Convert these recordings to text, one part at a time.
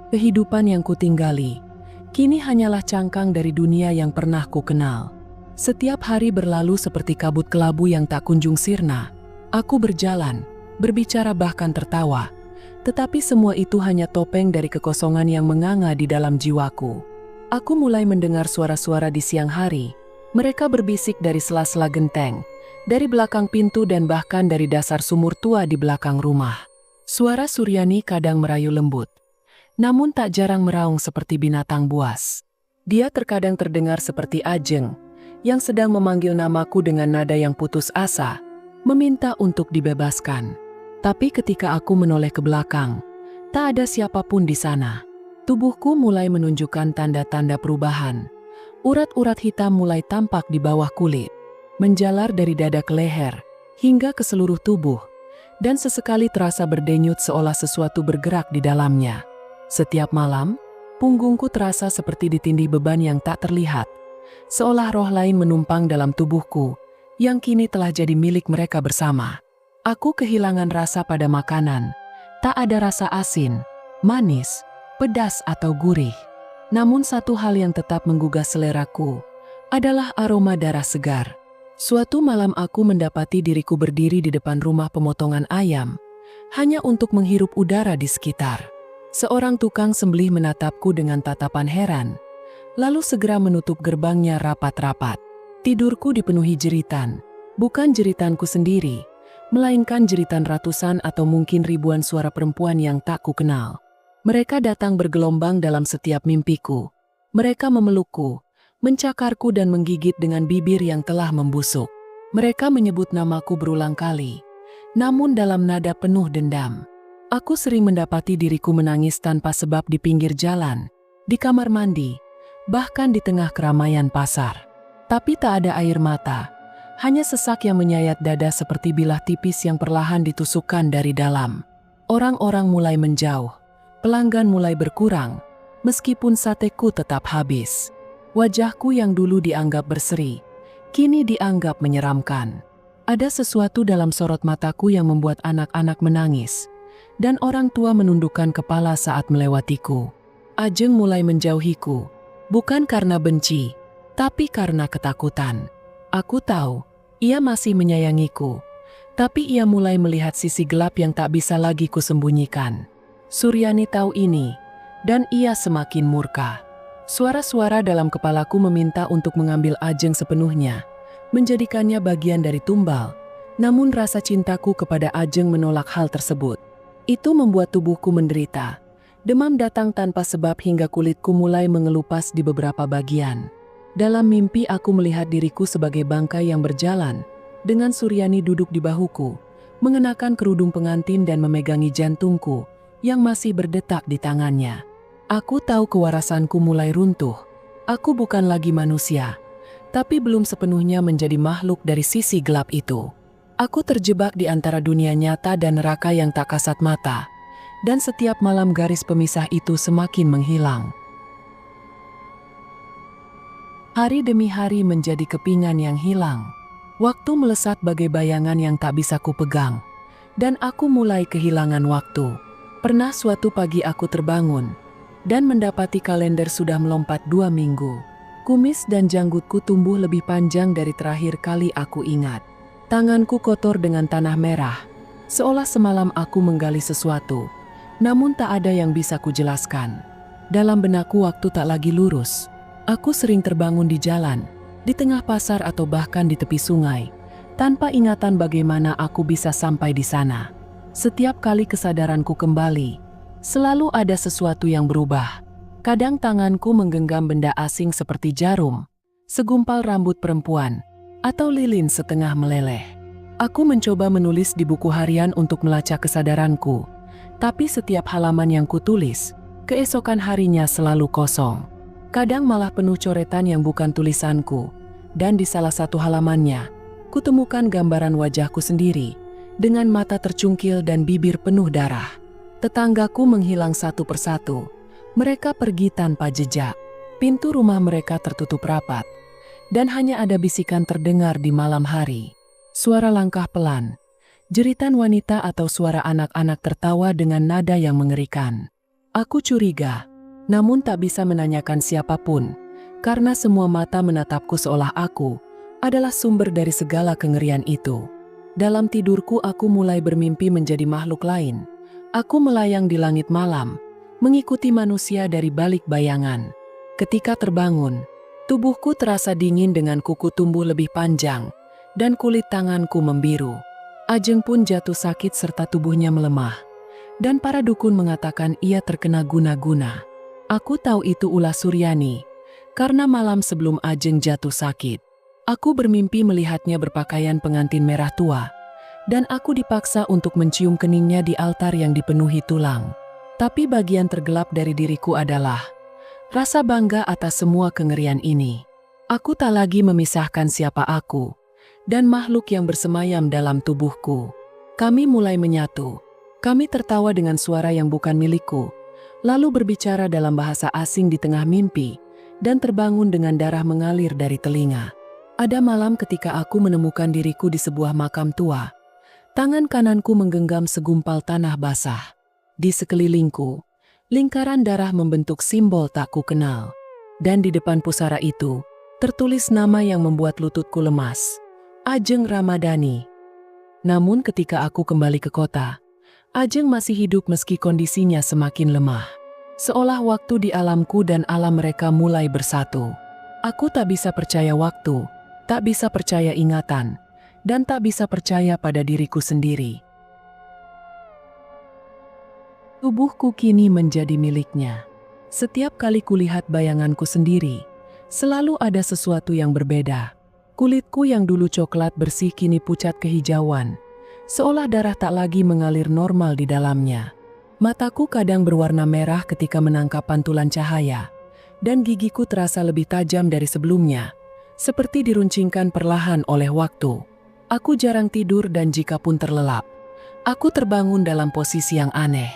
Kehidupan yang kutinggali, kini hanyalah cangkang dari dunia yang pernah ku kenal. Setiap hari berlalu seperti kabut kelabu yang tak kunjung sirna. Aku berjalan, berbicara bahkan tertawa. Tetapi semua itu hanya topeng dari kekosongan yang menganga di dalam jiwaku. Aku mulai mendengar suara-suara di siang hari. Mereka berbisik dari sela-sela genteng, dari belakang pintu dan bahkan dari dasar sumur tua di belakang rumah. Suara Suryani kadang merayu lembut, namun tak jarang meraung seperti binatang buas. Dia terkadang terdengar seperti Ajeng, yang sedang memanggil namaku dengan nada yang putus asa, meminta untuk dibebaskan. Tapi ketika aku menoleh ke belakang, tak ada siapapun di sana. Tubuhku mulai menunjukkan tanda-tanda perubahan. Urat-urat hitam mulai tampak di bawah kulit, menjalar dari dada ke leher, hingga ke seluruh tubuh, dan sesekali terasa berdenyut seolah sesuatu bergerak di dalamnya. Setiap malam, punggungku terasa seperti ditindih beban yang tak terlihat, seolah roh lain menumpang dalam tubuhku, yang kini telah jadi milik mereka bersama. Aku kehilangan rasa pada makanan, tak ada rasa asin, manis, pedas atau gurih. Namun satu hal yang tetap menggugah seleraku, adalah aroma darah segar. Suatu malam aku mendapati diriku berdiri di depan rumah pemotongan ayam, hanya untuk menghirup udara di sekitar. Seorang tukang sembelih menatapku dengan tatapan heran, lalu segera menutup gerbangnya rapat-rapat. Tidurku dipenuhi jeritan, bukan jeritanku sendiri, melainkan jeritan ratusan atau mungkin ribuan suara perempuan yang tak kukenal. Mereka datang bergelombang dalam setiap mimpiku. Mereka memelukku, mencakarku dan menggigit dengan bibir yang telah membusuk. Mereka menyebut namaku berulang kali, namun dalam nada penuh dendam. Aku sering mendapati diriku menangis tanpa sebab di pinggir jalan, di kamar mandi, bahkan di tengah keramaian pasar. Tapi tak ada air mata, hanya sesak yang menyayat dada seperti bilah tipis yang perlahan ditusukkan dari dalam. Orang-orang mulai menjauh, pelanggan mulai berkurang, meskipun sateku tetap habis. Wajahku yang dulu dianggap berseri, kini dianggap menyeramkan. Ada sesuatu dalam sorot mataku yang membuat anak-anak menangis, dan orang tua menundukkan kepala saat melewatiku. Ajeng mulai menjauhiku, bukan karena benci, tapi karena ketakutan. Aku tahu, ia masih menyayangiku, tapi ia mulai melihat sisi gelap yang tak bisa lagi kusembunyikan. Suryani tahu ini, dan ia semakin murka. Suara-suara dalam kepalaku meminta untuk mengambil Ajeng sepenuhnya, menjadikannya bagian dari tumbal, namun rasa cintaku kepada Ajeng menolak hal tersebut. Itu membuat tubuhku menderita. Demam datang tanpa sebab hingga kulitku mulai mengelupas di beberapa bagian. Dalam mimpi aku melihat diriku sebagai bangkai yang berjalan, dengan Suryani duduk di bahuku, mengenakan kerudung pengantin dan memegangi jantungku, yang masih berdetak di tangannya. Aku tahu kewarasanku mulai runtuh. Aku bukan lagi manusia, tapi belum sepenuhnya menjadi makhluk dari sisi gelap itu. Aku terjebak di antara dunia nyata dan neraka yang tak kasat mata, dan setiap malam garis pemisah itu semakin menghilang. Hari demi hari menjadi kepingan yang hilang. Waktu melesat bagai bayangan yang tak bisa kupegang, dan aku mulai kehilangan waktu. Pernah suatu pagi aku terbangun, dan mendapati kalender sudah melompat 2 minggu. Kumis dan janggutku tumbuh lebih panjang dari terakhir kali aku ingat. Tanganku kotor dengan tanah merah, seolah semalam aku menggali sesuatu, namun tak ada yang bisa kujelaskan. Dalam benakku waktu tak lagi lurus. Aku sering terbangun di jalan, di tengah pasar atau bahkan di tepi sungai, tanpa ingatan bagaimana aku bisa sampai di sana. Setiap kali kesadaranku kembali, selalu ada sesuatu yang berubah. Kadang tanganku menggenggam benda asing seperti jarum, segumpal rambut perempuan, atau lilin setengah meleleh. Aku mencoba menulis di buku harian untuk melacak kesadaranku, tapi setiap halaman yang kutulis, keesokan harinya selalu kosong. Kadang malah penuh coretan yang bukan tulisanku, dan di salah satu halamannya, kutemukan gambaran wajahku sendiri, dengan mata tercungkil dan bibir penuh darah. Tetanggaku menghilang satu persatu, mereka pergi tanpa jejak. Pintu rumah mereka tertutup rapat, dan hanya ada bisikan terdengar di malam hari. Suara langkah pelan, jeritan wanita atau suara anak-anak tertawa dengan nada yang mengerikan. Aku curiga, namun tak bisa menanyakan siapapun, karena semua mata menatapku seolah aku adalah sumber dari segala kengerian itu. Dalam tidurku aku mulai bermimpi menjadi makhluk lain. Aku melayang di langit malam, mengikuti manusia dari balik bayangan. Ketika terbangun, tubuhku terasa dingin dengan kuku tumbuh lebih panjang, dan kulit tanganku membiru. Ajeng pun jatuh sakit serta tubuhnya melemah. Dan para dukun mengatakan ia terkena guna-guna. Aku tahu itu ulah Suryani, karena malam sebelum Ajeng jatuh sakit, aku bermimpi melihatnya berpakaian pengantin merah tua, dan aku dipaksa untuk mencium keningnya di altar yang dipenuhi tulang. Tapi bagian tergelap dari diriku adalah rasa bangga atas semua kengerian ini. Aku tak lagi memisahkan siapa aku dan makhluk yang bersemayam dalam tubuhku. Kami mulai menyatu. Kami tertawa dengan suara yang bukan milikku, lalu berbicara dalam bahasa asing di tengah mimpi, dan terbangun dengan darah mengalir dari telinga. Ada malam ketika aku menemukan diriku di sebuah makam tua. Tangan kananku menggenggam segumpal tanah basah. Di sekelilingku, lingkaran darah membentuk simbol tak ku kenal. Dan di depan pusara itu, tertulis nama yang membuat lututku lemas. Ajeng Ramadhani. Namun ketika aku kembali ke kota, Ajeng masih hidup meski kondisinya semakin lemah. Seolah waktu di alamku dan alam mereka mulai bersatu. Aku tak bisa percaya waktu, tak bisa percaya ingatan, dan tak bisa percaya pada diriku sendiri. Tubuhku kini menjadi miliknya. Setiap kali kulihat bayanganku sendiri, selalu ada sesuatu yang berbeda. Kulitku yang dulu coklat bersih kini pucat kehijauan, seolah darah tak lagi mengalir normal di dalamnya. Mataku kadang berwarna merah ketika menangkap pantulan cahaya, dan gigiku terasa lebih tajam dari sebelumnya, seperti diruncingkan perlahan oleh waktu. Aku jarang tidur dan jika pun terlelap, aku terbangun dalam posisi yang aneh.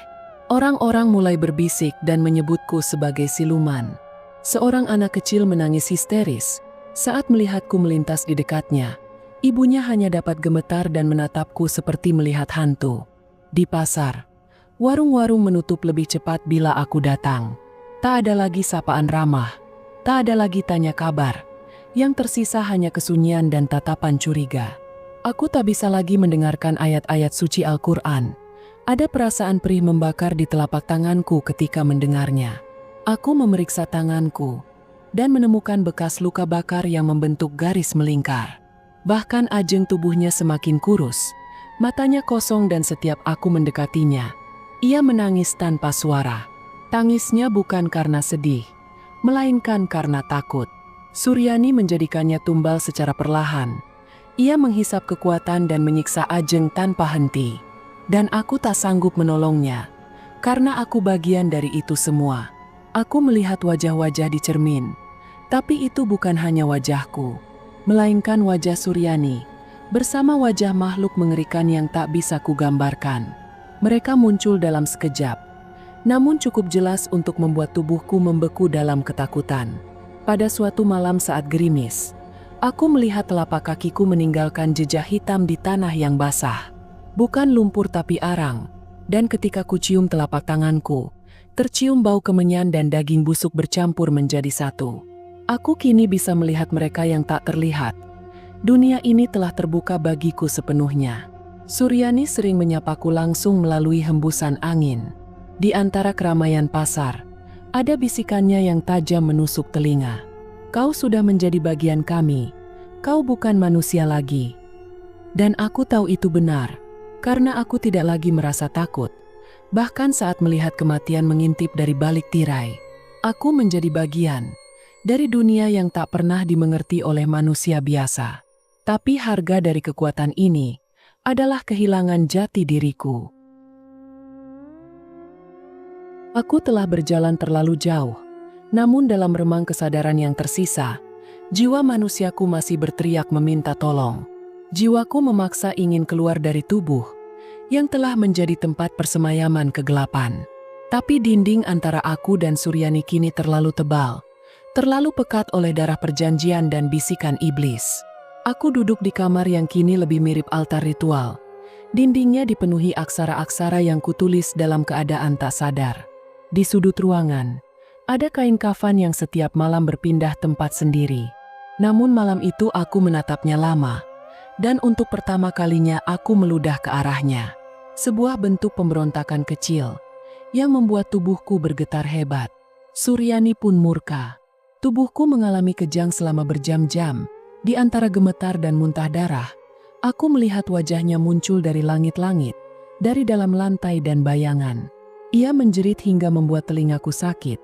Orang-orang mulai berbisik dan menyebutku sebagai siluman. Seorang anak kecil menangis histeris saat melihatku melintas di dekatnya. Ibunya hanya dapat gemetar dan menatapku seperti melihat hantu. Di pasar, warung-warung menutup lebih cepat bila aku datang. Tak ada lagi sapaan ramah, tak ada lagi tanya kabar. Yang tersisa hanya kesunyian dan tatapan curiga. Aku tak bisa lagi mendengarkan ayat-ayat suci Al-Quran. Ada perasaan perih membakar di telapak tanganku ketika mendengarnya. Aku memeriksa tanganku dan menemukan bekas luka bakar yang membentuk garis melingkar. Bahkan Ajeng tubuhnya semakin kurus, matanya kosong dan setiap aku mendekatinya, ia menangis tanpa suara. Tangisnya bukan karena sedih, melainkan karena takut. Suryani menjadikannya tumbal secara perlahan. Ia menghisap kekuatan dan menyiksa Ajeng tanpa henti. Dan aku tak sanggup menolongnya, karena aku bagian dari itu semua. Aku melihat wajah-wajah di cermin, tapi itu bukan hanya wajahku, melainkan wajah Suryani, bersama wajah makhluk mengerikan yang tak bisa kugambarkan. Mereka muncul dalam sekejap, namun cukup jelas untuk membuat tubuhku membeku dalam ketakutan. Pada suatu malam saat gerimis, aku melihat telapak kakiku meninggalkan jejak hitam di tanah yang basah. Bukan lumpur tapi arang, dan ketika kucium telapak tanganku, tercium bau kemenyan dan daging busuk bercampur menjadi satu. Aku kini bisa melihat mereka yang tak terlihat. Dunia ini telah terbuka bagiku sepenuhnya. Suryani sering menyapaku langsung melalui hembusan angin. Di antara keramaian pasar, ada bisikannya yang tajam menusuk telinga. Kau sudah menjadi bagian kami. Kau bukan manusia lagi. Dan aku tahu itu benar. Karena aku tidak lagi merasa takut. Bahkan saat melihat kematian mengintip dari balik tirai, aku menjadi bagian dari dunia yang tak pernah dimengerti oleh manusia biasa. Tapi harga dari kekuatan ini adalah kehilangan jati diriku. Aku telah berjalan terlalu jauh, namun dalam remang kesadaran yang tersisa, jiwa manusiaku masih berteriak meminta tolong. Jiwaku memaksa ingin keluar dari tubuh yang telah menjadi tempat persemayaman kegelapan. Tapi dinding antara aku dan Suryani kini terlalu tebal, terlalu pekat oleh darah perjanjian dan bisikan iblis. Aku duduk di kamar yang kini lebih mirip altar ritual. Dindingnya dipenuhi aksara-aksara yang kutulis dalam keadaan tak sadar. Di sudut ruangan, ada kain kafan yang setiap malam berpindah tempat sendiri. Namun malam itu aku menatapnya lama, dan untuk pertama kalinya aku meludah ke arahnya. Sebuah bentuk pemberontakan kecil yang membuat tubuhku bergetar hebat. Suryani pun murka. Tubuhku mengalami kejang selama berjam-jam. Di antara gemetar dan muntah darah, aku melihat wajahnya muncul dari langit-langit, dari dalam lantai dan bayangan. Ia menjerit hingga membuat telingaku sakit,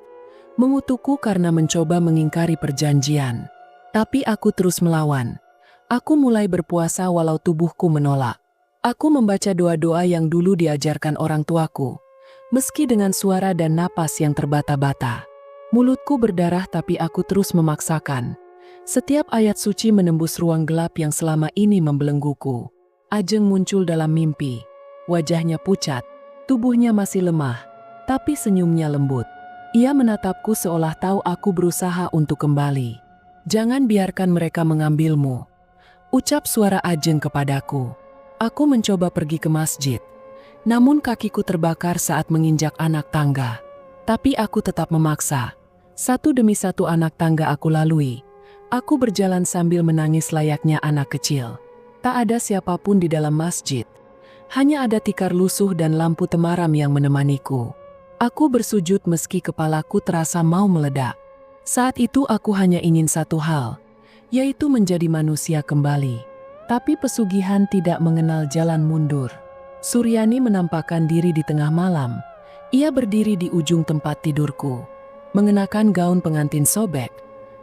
mengutukku karena mencoba mengingkari perjanjian. Tapi aku terus melawan. Aku mulai berpuasa walau tubuhku menolak. Aku membaca doa-doa yang dulu diajarkan orang tuaku, meski dengan suara dan napas yang terbata-bata. Mulutku berdarah tapi aku terus memaksakan. Setiap ayat suci menembus ruang gelap yang selama ini membelengguku. Ajeng muncul dalam mimpi. Wajahnya pucat, tubuhnya masih lemah, tapi senyumnya lembut. Ia menatapku seolah tahu aku berusaha untuk kembali. "Jangan biarkan mereka mengambilmu," ucap suara Ajeng kepadaku. Aku mencoba pergi ke masjid, namun kakiku terbakar saat menginjak anak tangga. Tapi aku tetap memaksa. Satu demi satu anak tangga aku lalui. Aku berjalan sambil menangis layaknya anak kecil. Tak ada siapapun di dalam masjid. Hanya ada tikar lusuh dan lampu temaram yang menemaniku. Aku bersujud meski kepalaku terasa mau meledak. Saat itu aku hanya ingin satu hal, yaitu menjadi manusia kembali. Tapi pesugihan tidak mengenal jalan mundur. Suryani menampakkan diri di tengah malam. Ia berdiri di ujung tempat tidurku, mengenakan gaun pengantin sobek.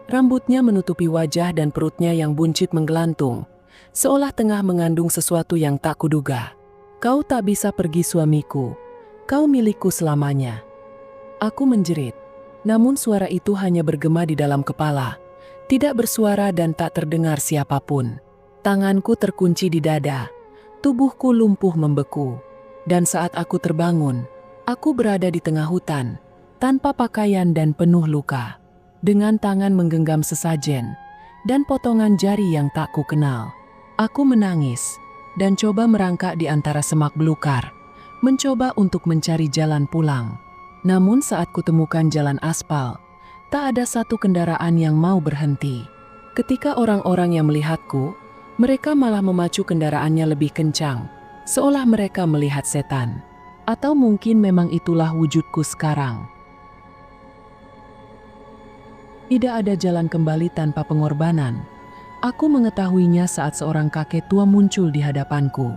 Rambutnya menutupi wajah dan perutnya yang buncit menggelantung, seolah tengah mengandung sesuatu yang tak kuduga. "Kau tak bisa pergi suamiku, kau milikku selamanya." Aku menjerit, namun suara itu hanya bergema di dalam kepala, tidak bersuara dan tak terdengar siapapun. Tanganku terkunci di dada, tubuhku lumpuh membeku, dan saat aku terbangun, aku berada di tengah hutan, tanpa pakaian dan penuh luka, dengan tangan menggenggam sesajen dan potongan jari yang tak kukenal. Aku menangis dan coba merangkak di antara semak belukar, mencoba untuk mencari jalan pulang. Namun saat kutemukan jalan aspal, tak ada satu kendaraan yang mau berhenti. Ketika orang-orang yang melihatku, mereka malah memacu kendaraannya lebih kencang, seolah mereka melihat setan. Atau mungkin memang itulah wujudku sekarang. Tidak ada jalan kembali tanpa pengorbanan. Aku mengetahuinya saat seorang kakek tua muncul di hadapanku.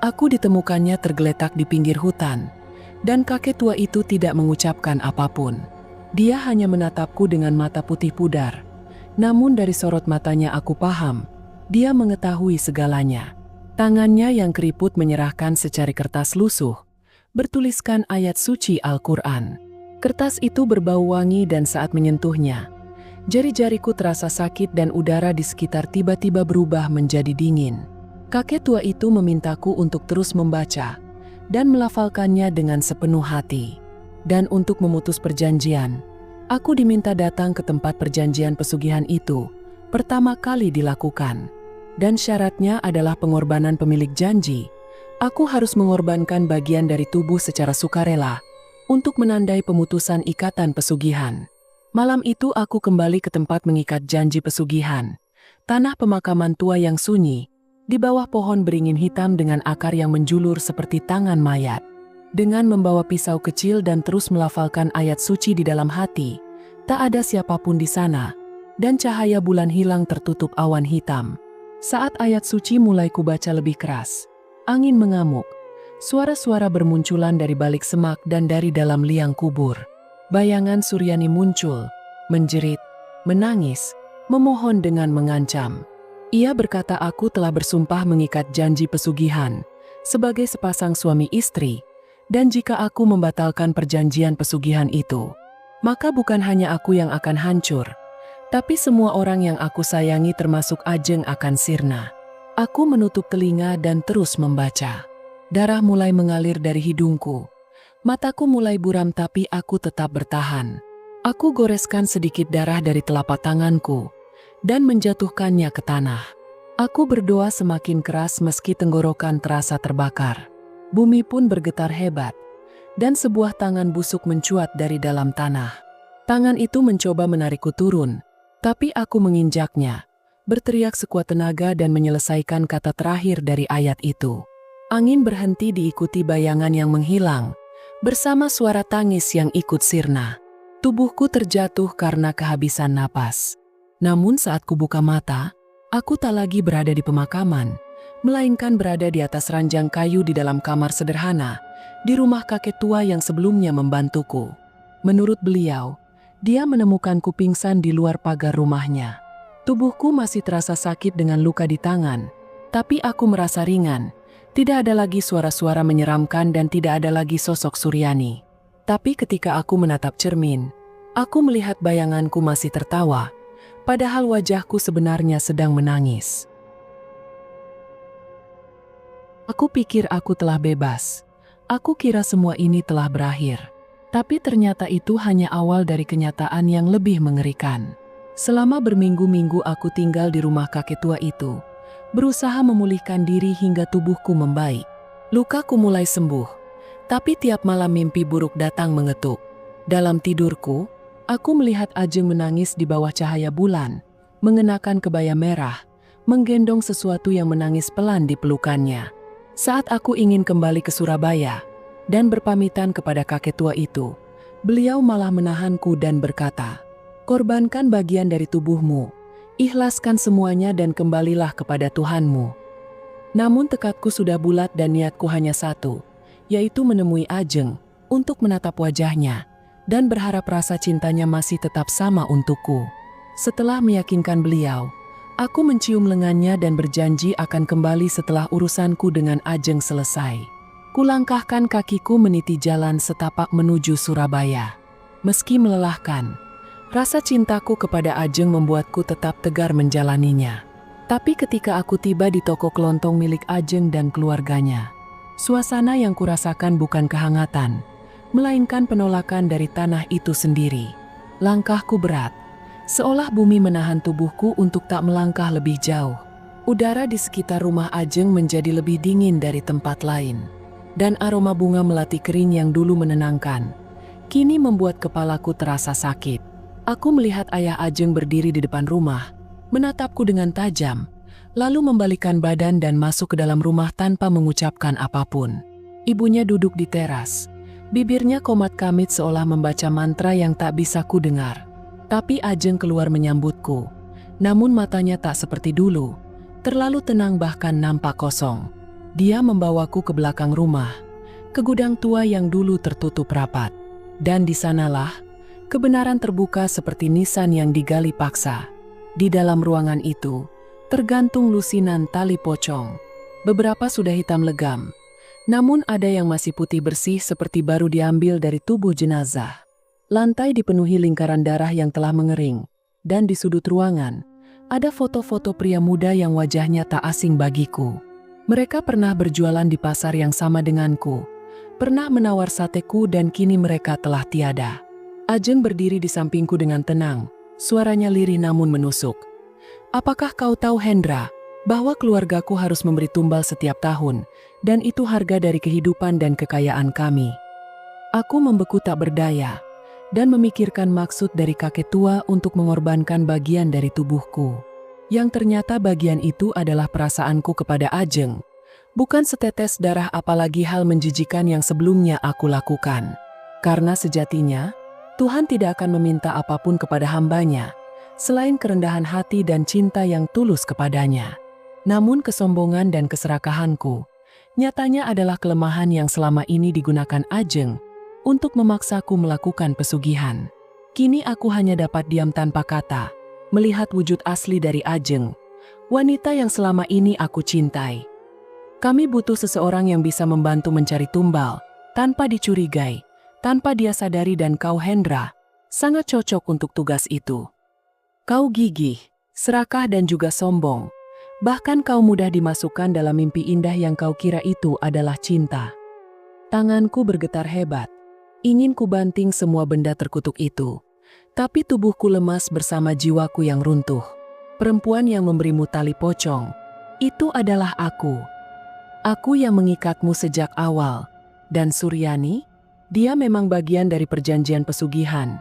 Aku ditemukannya tergeletak di pinggir hutan, dan kakek tua itu tidak mengucapkan apapun. Dia hanya menatapku dengan mata putih pudar. Namun dari sorot matanya aku paham, dia mengetahui segalanya. Tangannya yang keriput menyerahkan secari kertas lusuh, bertuliskan ayat suci Al-Quran. Kertas itu berbau wangi dan saat menyentuhnya, jari-jariku terasa sakit dan udara di sekitar tiba-tiba berubah menjadi dingin. Kakek tua itu memintaku untuk terus membaca dan melafalkannya dengan sepenuh hati. Dan untuk memutus perjanjian, aku diminta datang ke tempat perjanjian pesugihan itu pertama kali dilakukan. Dan syaratnya adalah pengorbanan pemilik janji. Aku harus mengorbankan bagian dari tubuh secara sukarela untuk menandai pemutusan ikatan pesugihan. Malam itu aku kembali ke tempat mengikat janji pesugihan. Tanah pemakaman tua yang sunyi, di bawah pohon beringin hitam dengan akar yang menjulur seperti tangan mayat. Dengan membawa pisau kecil dan terus melafalkan ayat suci di dalam hati, tak ada siapapun di sana, dan cahaya bulan hilang tertutup awan hitam. Saat ayat suci mulai kubaca lebih keras, angin mengamuk, suara-suara bermunculan dari balik semak dan dari dalam liang kubur. Bayangan Suryani muncul, menjerit, menangis, memohon dengan mengancam. Ia berkata aku telah bersumpah mengikat janji pesugihan sebagai sepasang suami istri, dan jika aku membatalkan perjanjian pesugihan itu, maka bukan hanya aku yang akan hancur, tapi semua orang yang aku sayangi termasuk Ajeng akan sirna. Aku menutup telinga dan terus membaca. Darah mulai mengalir dari hidungku. Mataku mulai buram tapi aku tetap bertahan. Aku goreskan sedikit darah dari telapak tanganku dan menjatuhkannya ke tanah. Aku berdoa semakin keras meski tenggorokan terasa terbakar. Bumi pun bergetar hebat. dan sebuah tangan busuk mencuat dari dalam tanah. Tangan itu mencoba menarikku turun, tapi aku menginjaknya, berteriak sekuat tenaga dan menyelesaikan kata terakhir dari ayat itu. Angin berhenti diikuti bayangan yang menghilang, bersama suara tangis yang ikut sirna. Tubuhku terjatuh karena kehabisan napas. Namun saat kubuka mata, aku tak lagi berada di pemakaman, melainkan berada di atas ranjang kayu di dalam kamar sederhana, di rumah kakek tua yang sebelumnya membantuku. Menurut beliau, dia menemukanku pingsan di luar pagar rumahnya. Tubuhku masih terasa sakit dengan luka di tangan, tapi aku merasa ringan. Tidak ada lagi suara-suara menyeramkan dan tidak ada lagi sosok Suryani. Tapi ketika aku menatap cermin, aku melihat bayanganku masih tertawa, padahal wajahku sebenarnya sedang menangis. Aku pikir aku telah bebas. Aku kira semua ini telah berakhir. Tapi ternyata itu hanya awal dari kenyataan yang lebih mengerikan. Selama berminggu-minggu aku tinggal di rumah kakek tua itu, berusaha memulihkan diri hingga tubuhku membaik. Lukaku mulai sembuh, tapi tiap malam mimpi buruk datang mengetuk. Dalam tidurku, aku melihat Ajeng menangis di bawah cahaya bulan, mengenakan kebaya merah, menggendong sesuatu yang menangis pelan di pelukannya. Saat aku ingin kembali ke Surabaya dan berpamitan kepada kakek tua itu, beliau malah menahanku dan berkata, "Korbankan bagian dari tubuhmu, ikhlaskan semuanya dan kembalilah kepada Tuhanmu." Namun tekadku sudah bulat dan niatku hanya satu, yaitu menemui Ajeng untuk menatap wajahnya dan berharap rasa cintanya masih tetap sama untukku. Setelah meyakinkan beliau, aku mencium lengannya dan berjanji akan kembali setelah urusanku dengan Ajeng selesai. Kulangkahkan kakiku meniti jalan setapak menuju Surabaya. Meski melelahkan, rasa cintaku kepada Ajeng membuatku tetap tegar menjalaninya. Tapi ketika aku tiba di toko kelontong milik Ajeng dan keluarganya, suasana yang kurasakan bukan kehangatan, melainkan penolakan dari tanah itu sendiri. Langkahku berat, seolah bumi menahan tubuhku untuk tak melangkah lebih jauh. Udara di sekitar rumah Ajeng menjadi lebih dingin dari tempat lain, dan aroma bunga melati kering yang dulu menenangkan, kini membuat kepalaku terasa sakit. Aku melihat ayah Ajeng berdiri di depan rumah, menatapku dengan tajam, lalu membalikkan badan dan masuk ke dalam rumah tanpa mengucapkan apapun. Ibunya duduk di teras, bibirnya komat kamit seolah membaca mantra yang tak bisa ku dengar. Tapi Ajeng keluar menyambutku, namun matanya tak seperti dulu, terlalu tenang bahkan nampak kosong. Dia membawaku ke belakang rumah, ke gudang tua yang dulu tertutup rapat. Dan di sanalah kebenaran terbuka seperti nisan yang digali paksa. Di dalam ruangan itu, tergantung lusinan tali pocong. Beberapa sudah hitam legam, namun ada yang masih putih bersih seperti baru diambil dari tubuh jenazah. Lantai dipenuhi lingkaran darah yang telah mengering, dan di sudut ruangan, ada foto-foto pria muda yang wajahnya tak asing bagiku. Mereka pernah berjualan di pasar yang sama denganku, pernah menawar sateku dan kini mereka telah tiada. Ajeng berdiri di sampingku dengan tenang, suaranya lirih namun menusuk. "Apakah kau tahu, Hendra, bahwa keluargaku harus memberi tumbal setiap tahun, dan itu harga dari kehidupan dan kekayaan kami?" Aku membeku tak berdaya, dan memikirkan maksud dari kakek tua untuk mengorbankan bagian dari tubuhku. Yang ternyata bagian itu adalah perasaanku kepada Ajeng, bukan setetes darah apalagi hal menjijikan yang sebelumnya aku lakukan. Karena sejatinya, Tuhan tidak akan meminta apapun kepada hambanya, selain kerendahan hati dan cinta yang tulus kepadanya. Namun kesombongan dan keserakahanku, nyatanya adalah kelemahan yang selama ini digunakan Ajeng untuk memaksaku melakukan pesugihan. Kini aku hanya dapat diam tanpa kata, melihat wujud asli dari Ajeng, wanita yang selama ini aku cintai. Kami butuh seseorang yang bisa membantu mencari tumbal, tanpa dicurigai, tanpa dia sadari, dan kau, Hendra, sangat cocok untuk tugas itu. Kau gigih, serakah dan juga sombong. Bahkan kau mudah dimasukkan dalam mimpi indah yang kau kira itu adalah cinta. Tanganku bergetar hebat, ingin ku banting semua benda terkutuk itu. Tapi tubuhku lemas bersama jiwaku yang runtuh. Perempuan yang memberimu tali pocong, itu adalah aku. Aku yang mengikatmu sejak awal. Dan Suryani? Dia memang bagian dari perjanjian pesugihan,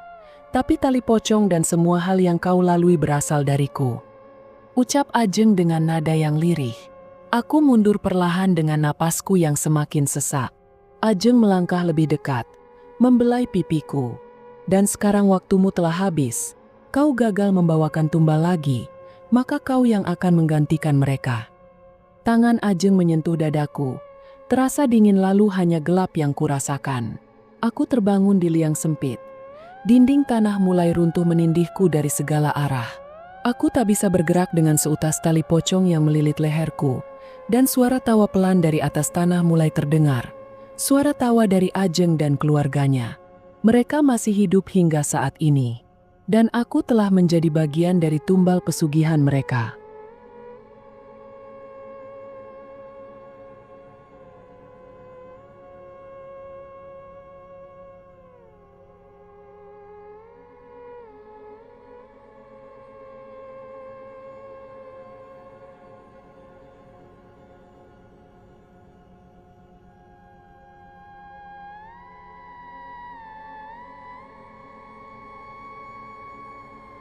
tapi tali pocong dan semua hal yang kau lalui berasal dariku. Ucap Ajeng dengan nada yang lirih. Aku mundur perlahan dengan napasku yang semakin sesak. Ajeng melangkah lebih dekat, membelai pipiku. Dan sekarang waktumu telah habis. Kau gagal membawakan tumbal lagi, maka kau yang akan menggantikan mereka. Tangan Ajeng menyentuh dadaku. Terasa dingin lalu hanya gelap yang kurasakan. Aku terbangun di liang sempit. Dinding tanah mulai runtuh menindihku dari segala arah. Aku tak bisa bergerak dengan seutas tali pocong yang melilit leherku. Dan suara tawa pelan dari atas tanah mulai terdengar. Suara tawa dari Ajeng dan keluarganya. Mereka masih hidup hingga saat ini. Dan aku telah menjadi bagian dari tumbal pesugihan mereka.